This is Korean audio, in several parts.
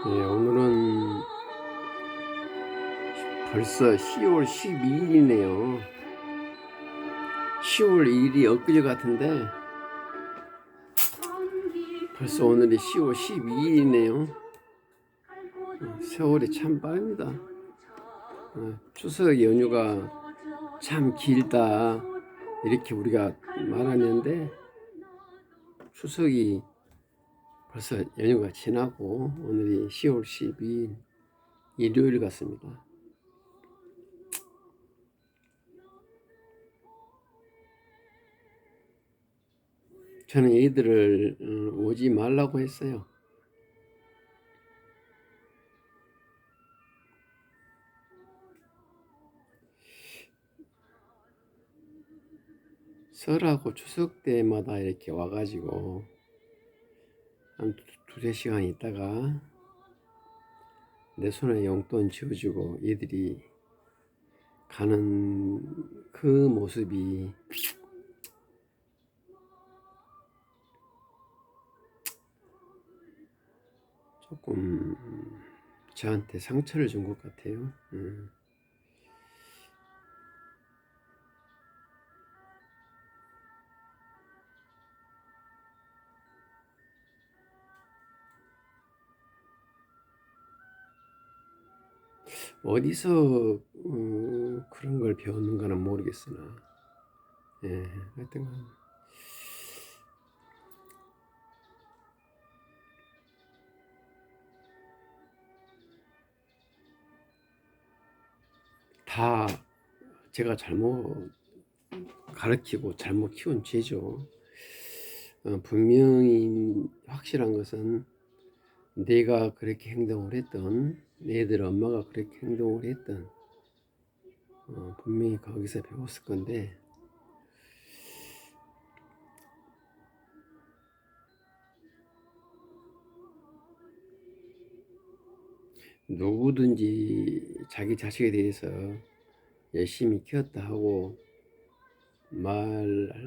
오늘은 벌써 10월 12일이네요. 10월 2일이 엊그제 같은데 벌써 오늘이 10월 12일이네요. 세월이 참 빠릅니다. 추석 연휴가 참 길다 이렇게 우리가 말하는데 추석이 벌써 연휴가 지나고 오늘이 10월 12일 일요일 같습니다. 저는 애들을 오지 말라고 했어요. 설하고 추석 때마다 이렇게 와가지고 한 두세 시간 있다가 내 손에 용돈 쥐어주고 얘들이 가는 그 모습이 조금 저한테 상처를 준 것 같아요. 어디서 그런 걸 배웠는가는 모르겠으나 하여튼 다 제가 잘못 가르치고 잘못 키운 죄죠. 분명히 확실한 것은 내가 그렇게 행동을 했던 애들 엄마가 그렇게 행동을 했던 분명히 거기서 배웠을 건데 누구든지 자기 자식에 대해서 열심히 키웠다 하고 말하고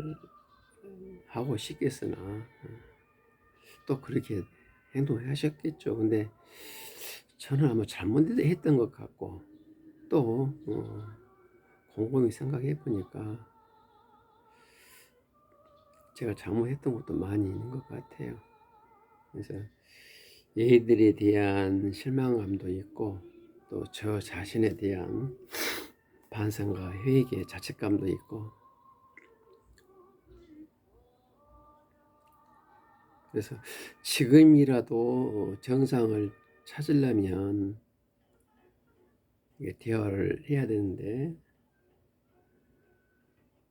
싶겠으나 또 그렇게 행동하셨겠죠. 근데 저는 아마 잘못했던 것 같고 또 곰곰이 생각해 보니까 제가 잘못했던 것도 많이 있는 것 같아요. 그래서 얘들에 대한 실망감도 있고 또 저 자신에 대한 반성과 회개, 자책감도 있고 그래서 지금이라도 정상을 찾으려면 대화를 해야 되는데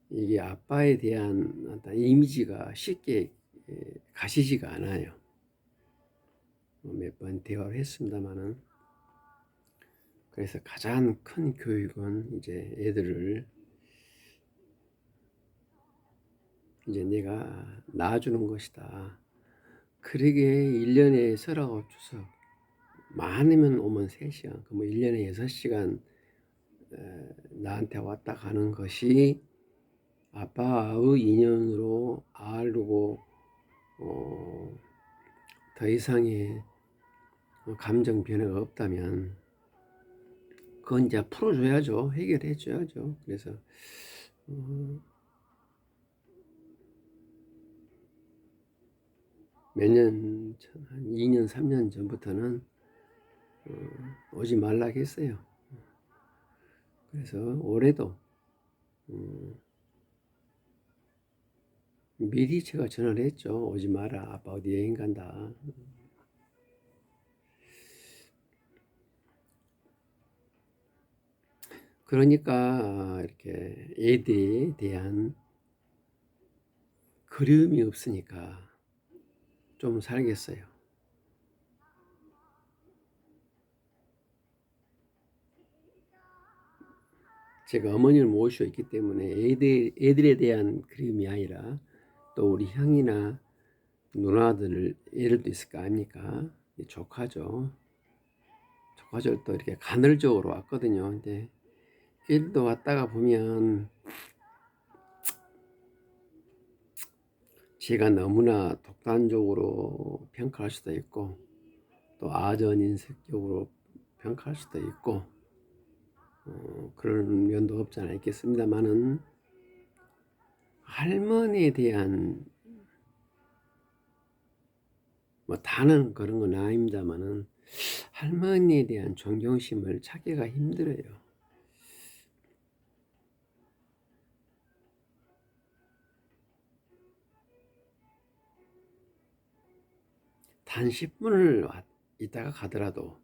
이게 아빠에 대한 어떤 이미지가 쉽게 가시지가 않아요. 몇 번 대화를 했습니다만은 그래서 가장 큰 교육은 이제 애들을 이제 내가 낳아주는 것이다. 그러게 1년에 설하고 추석 많으면 오면 3시간, 뭐 1년에 6시간 나한테 왔다 가는 것이 아빠의 인연으로 알고 더 이상의 감정 변화가 없다면 그건 이제 풀어줘야죠. 해결해줘야죠. 그래서 몇 년, 한 2년, 3년 전부터는 오지 말라고 했어요. 그래서 올해도 미리 제가 전화를 했죠. 오지 마라. 아빠 어디 여행 간다. 그러니까 이렇게 애들에 대한 그리움이 없으니까 좀 살겠어요. 제가 어머니를 모시고 있기 때문에 애들에 대한 그리움이 아니라 또 우리 형이나 누나들 애들도 있을 거 아닙니까? 조카죠. 조카들 또 이렇게 간헐적으로 왔거든요. 근데 애들도 왔다가 보면 제가 너무나 독단적으로 평가할 수도 있고 또 아전인색적으로 평가할 수도 있고 그런 면도 없지 않아 있겠습니다만은 할머니에 대한 뭐 다는 그런 건 아닙니다만은 할머니에 대한 존경심을 찾기가 힘들어요. 단 10분을 있다가 가더라도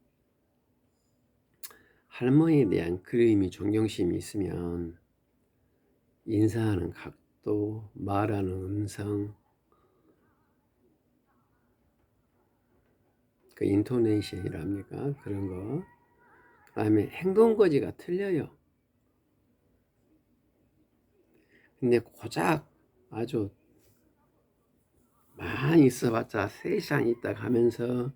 할머니에 대한 그림이 존경심이 있으면 인사하는 각도, 말하는 음성, 그 인토네이션이랍니까? 그런 거. 그 다음에 행동거지가 틀려요. 근데 고작 아주 많이 있어봤자 3시간 있다 가면서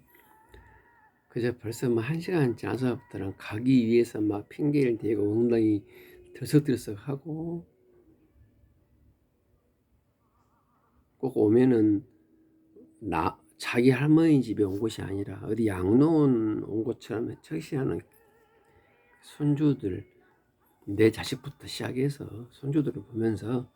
그저 벌써 뭐 1시간 지나서부터는 가기 위해서 막 핑계를 대고 엉덩이 들썩들썩하고 꼭 오면은 자기 할머니 집에 온 것이 아니라 어디 양로원 온 것처럼 적시하는 손주들, 내 자식부터 시작해서 손주들을 보면서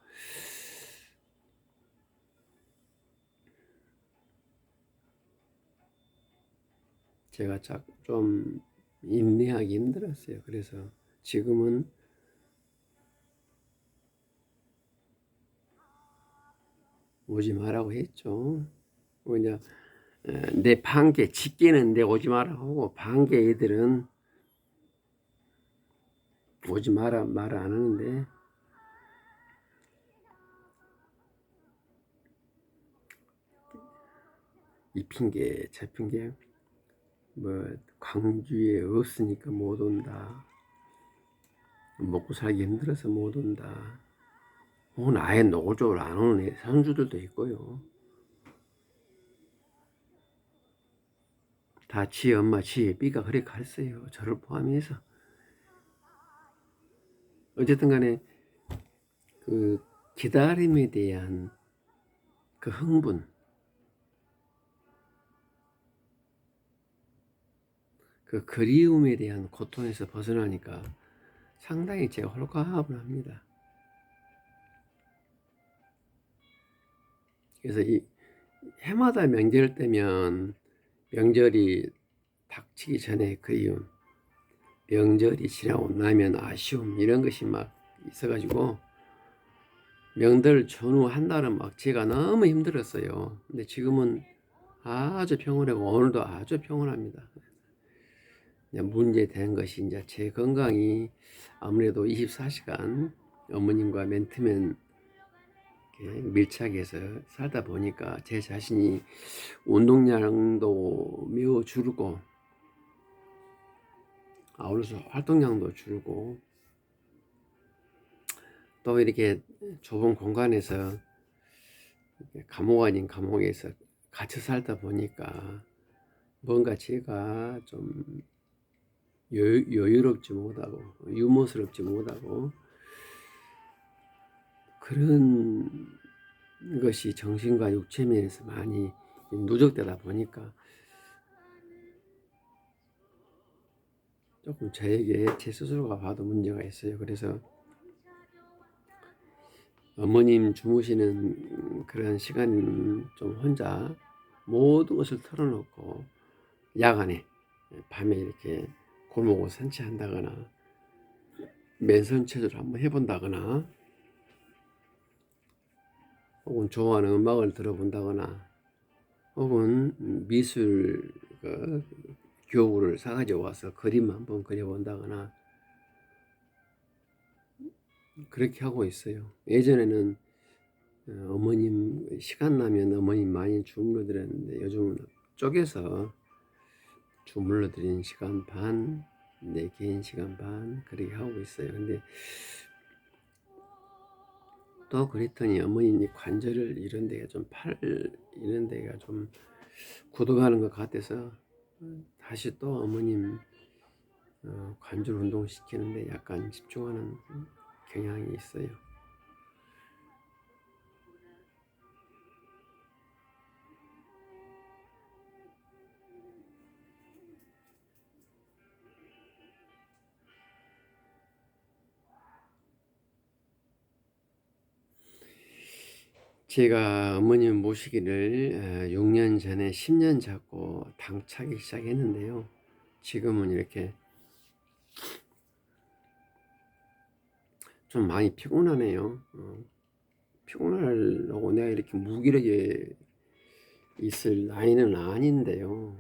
제가 좀 인내하기 힘들었어요. 그래서 지금은 오지 말라고 했죠. 이제 내 반개, 직계는 내 오지 마라 하고 반개 애들은 오지 마라 말 안 하는데 이 핑계 저 핑계 뭐 광주에 없으니까 못 온다, 먹고 살기 힘들어서 못 온다, 혹은 아예 노골적으로 안 오는 선주들도 있고요. 다 지 엄마 지 B가 그렇게 가르쳐요. 저를 포함해서. 어쨌든 간에 그 기다림에 대한 그 흥분, 그 그리움에 대한 고통에서 벗어나니까 상당히 제가 홀가분을 합니다. 그래서 이 해마다 명절 때면 명절이 닥치기 전에 그리움, 명절이 지나고 나면 아쉬움 이런 것이 막 있어가지고 명절 전후 한 달은 막 제가 너무 힘들었어요. 근데 지금은 아주 평온하고 오늘도 아주 평온합니다. 문제된 것이 이제 제 건강이 아무래도 24시간 어머님과 맨투맨 밀착해서 살다 보니까 제 자신이 운동량도 매우 줄고 아울러서 활동량도 줄고 또 이렇게 좁은 공간에서 감옥 아닌 감옥에서 갇혀 살다 보니까 뭔가 제가 좀 여유롭지 못하고 유머스럽지 못하고 그런 것이 정신과 육체 면에서 많이 누적되다 보니까 조금 저에게 제 스스로가 봐도 문제가 있어요. 그래서 어머님 주무시는 그런 시간 좀 혼자 모든 것을 털어놓고 야간에 밤에 이렇게 골목을 산책한다거나 맨손 체조를 한번 해본다거나 혹은 좋아하는 음악을 들어본다거나 혹은 미술 교구를 사가지고 와서 그림 한번 그려본다거나 그렇게 하고 있어요. 예전에는 어머님 시간 나면 어머님 많이 주물러 드렸는데 요즘은 쪼개서 주물러 드리는 시간 반, 내 개인 시간 반 그렇게 하고 있어요. 근데 또 그랬더니 어머님 관절을 이런 데가 좀 팔 이런 데가 좀 굳어가는 것 같아서 다시 또 어머님 관절 운동 시키는데 약간 집중하는 경향이 있어요. 제가 어머님 모시기를 6년 전에 10년 잡고 당차기 시작했는데요. 지금은 이렇게 좀 많이 피곤하네요. 피곤하려고 내가 이렇게 무기력에 있을 나이는 아닌데요.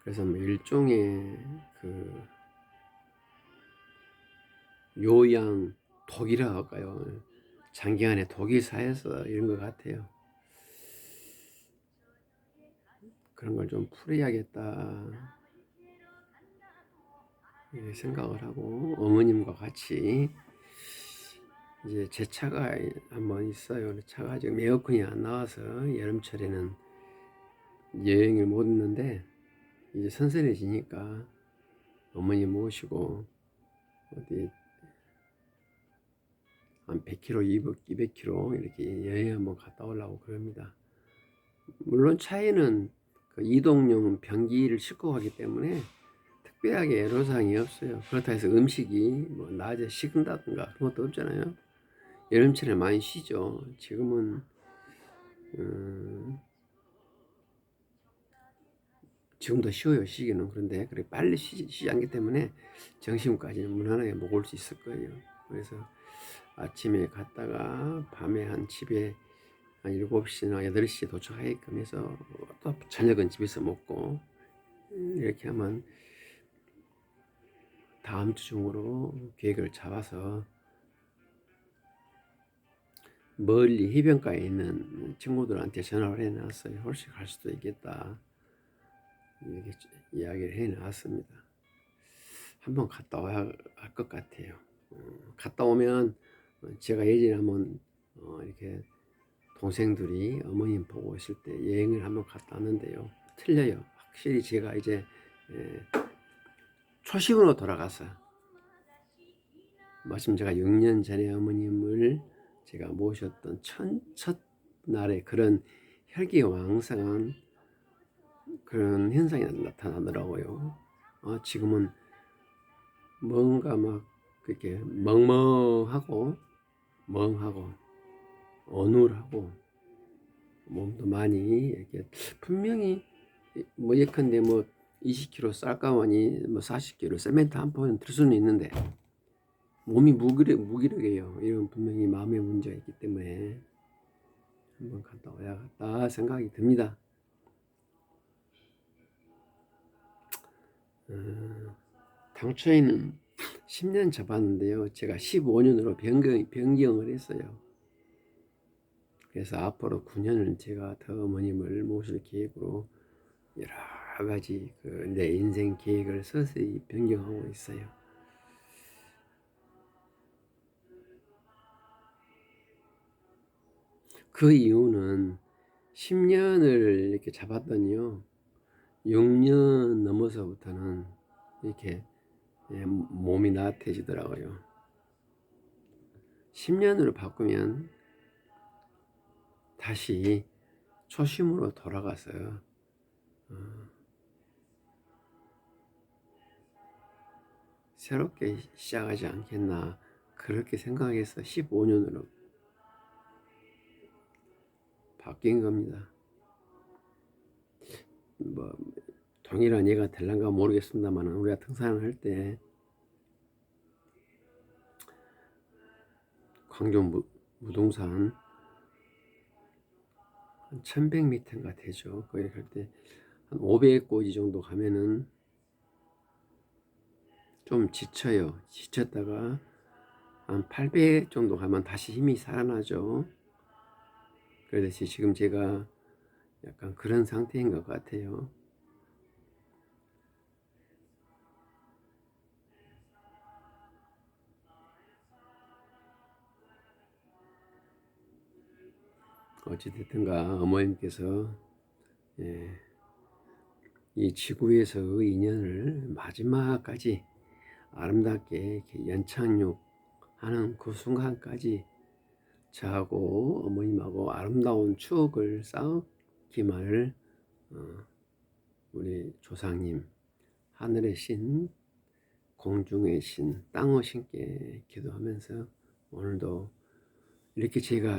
그래서 뭐 일종의 그 요양 독이라 할까요? 장기간에 독이 쌓여서 이런 것 같아요. 그런 걸 좀 풀어야겠다 이렇게 생각을 하고 어머님과 같이 이제 제 차가 한번 있어요. 차가 지금 에어컨이 안 나와서 여름철에는 여행을 못 했는데 이제 선선해지니까 어머님 모시고 어디 한 100km, 200km 이렇게 여행 한번 갔다 오려고 그럽니다. 물론 차에는 그 이동용 변기를 싣고 가기 때문에 특별하게 애로사항이 없어요. 그렇다 해서 음식이 뭐 낮에 식은다든가 그런 것도 없잖아요. 여름철에 많이 쉬죠. 지금은 지금도 쉬어요. 쉬기는. 그런데 그렇게 빨리 쉬지 않기 때문에 점심까지는 무난하게 먹을 수 있을 거예요. 그래서 아침에 갔다가 밤에 한 집에 한 7시나 8시에 도착하게끔 해서 또 저녁은 집에서 먹고 이렇게 하면 다음 주 중으로 계획을 잡아서 멀리 해변가에 있는 친구들한테 전화를 해놨어요. 혹시 갈 수도 있겠다 이렇게 이야기를 해놨습니다. 한번 갔다 와야 할 것 같아요. 갔다 오면 제가 예전에 한번 이렇게 동생들이 어머님 보고 있을 때 여행을 한번 갔다 왔는데요. 틀려요. 확실히 제가 이제 초심으로 돌아가서 마침 제가 6년 전에 어머님을 제가 모셨던 첫 날에 그런 혈기왕성한 그런 현상이 나타나더라고요. 지금은 뭔가 막 그렇게 멍멍하고 멍하고 어눌하고 몸도 많이 이렇게 분명히 뭐 예컨대 뭐 20kg 쌀가마니 뭐 40kg 세멘트 한 포는 들 수는 있는데 몸이 무기력해요. 이건 분명히 마음의 문제가 있기 때문에 한번 갔다 와야겠다 생각이 듭니다. 당초에는 10년 잡았는데요. 제가 15년으로 변경을 했어요. 그래서 앞으로 9년은 제가 더 어머님을 모실 계획으로 여러 가지 내 인생 계획을 서서히 변경하고 있어요. 그 이유는 10년을 이렇게 잡았더니요. 6년 넘어서부터는 이렇게 몸이 나태해지더라고요. 10년으로 바꾸면 다시 초심으로 돌아가서 새롭게 시작하지 않겠나 그렇게 생각해서 15년으로 바뀐 겁니다. 뭐 동일한 예가 될란가 모르겠습니다만 우리가 등산을 할 때 광종 무동산 한 1100m인가 되죠. 거기 갈 때 한 500고지 정도 가면은 좀 지쳐요. 지쳤다가 한 800 정도 가면 다시 힘이 살아나죠. 그래서 지금 제가 약간 그런 상태인 것 같아요. 어찌됐든가 어머님께서 이 지구에서의 인연을 마지막까지 아름답게 연착륙하는 그 순간까지 저하고 어머님하고 아름다운 추억을 쌓기만을 우리 조상님, 하늘의 신, 공중의 신, 땅의 신께 기도하면서 오늘도 이렇게 제가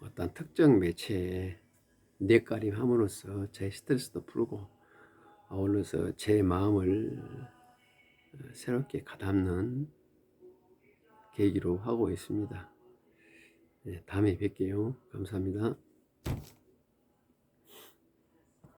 어떤 특정 매체에 뇌가림 함으로써 제 스트레스도 풀고 아울러서 제 마음을 새롭게 가담는 계기로 하고 있습니다. 네, 다음에 뵐게요. 감사합니다.